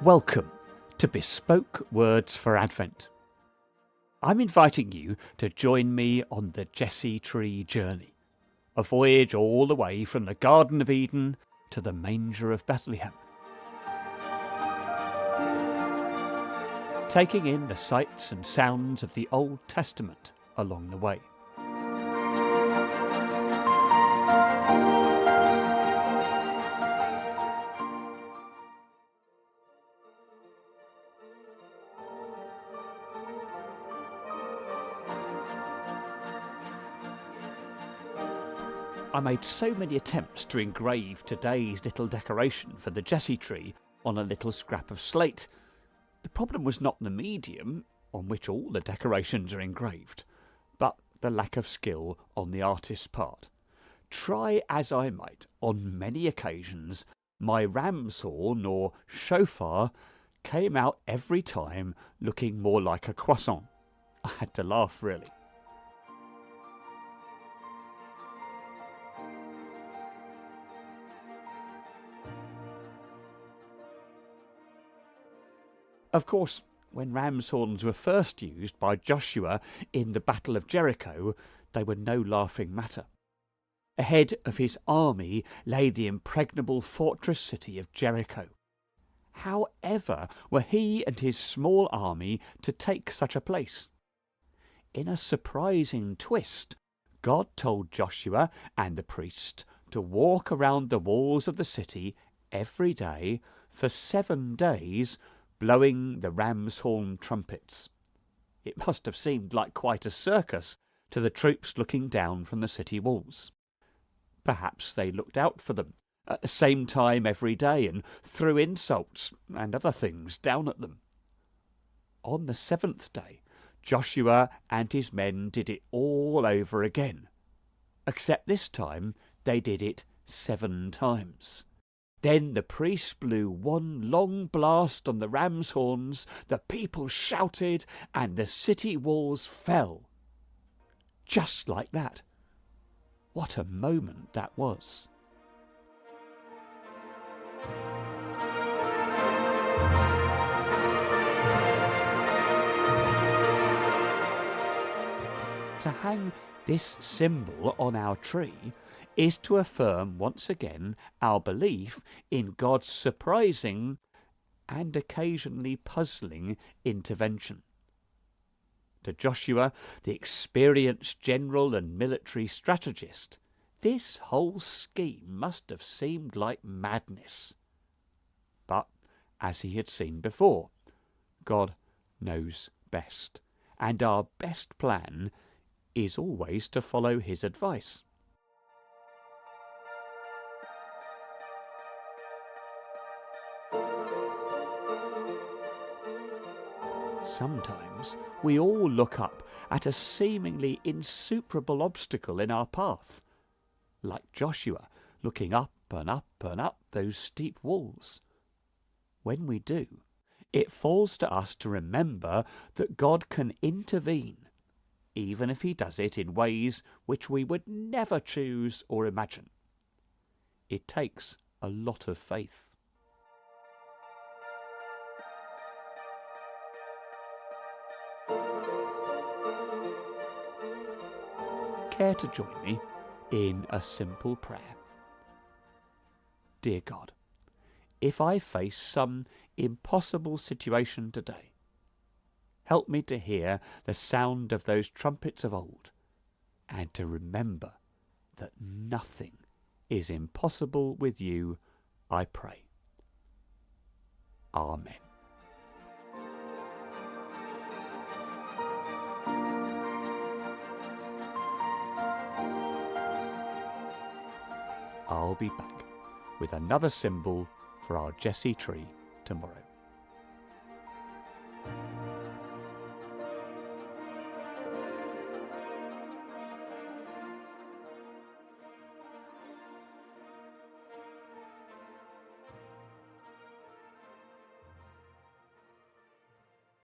Welcome to Bespoke Words for Advent. I'm inviting you to join me on the Jesse Tree journey, a voyage all the way from the Garden of Eden to the manger of Bethlehem, taking in the sights and sounds of the Old Testament along the way. I made so many attempts to engrave today's little decoration for the Jesse tree on a little scrap of slate. The problem was not the medium, on which all the decorations are engraved, but the lack of skill on the artist's part. Try as I might, on many occasions, my ram's horn or shofar came out every time looking more like a croissant. I had to laugh, really. Of course, when ram's horns were first used by Joshua in the Battle of Jericho, they were no laughing matter. Ahead of his army lay the impregnable fortress city of Jericho. However were he and his small army to take such a place? In a surprising twist, God told Joshua and the priests to walk around the walls of the city every day for 7 days, blowing the ram's horn trumpets. It must have seemed like quite a circus to the troops looking down from the city walls. Perhaps they looked out for them at the same time every day and threw insults and other things down at them. On the 7th day, Joshua and his men did it all over again, except this time they did it 7 times. Then the priests blew one long blast on the ram's horns, the people shouted, and the city walls fell. Just like that. What a moment that was. To hang this symbol on our tree is to affirm once again our belief in God's surprising and occasionally puzzling intervention. To Joshua, the experienced general and military strategist, this whole scheme must have seemed like madness. But, as he had seen before, God knows best, and our best plan is always to follow his advice. Sometimes we all look up at a seemingly insuperable obstacle in our path, like Joshua looking up and up and up those steep walls. When we do, it falls to us to remember that God can intervene, even if he does it in ways which we would never choose or imagine. It takes a lot of faith. Care to join me in a simple prayer? Dear God, if I face some impossible situation today, help me to hear the sound of those trumpets of old and to remember that nothing is impossible with you, I pray. Amen. I'll be back with another symbol for our Jesse tree tomorrow.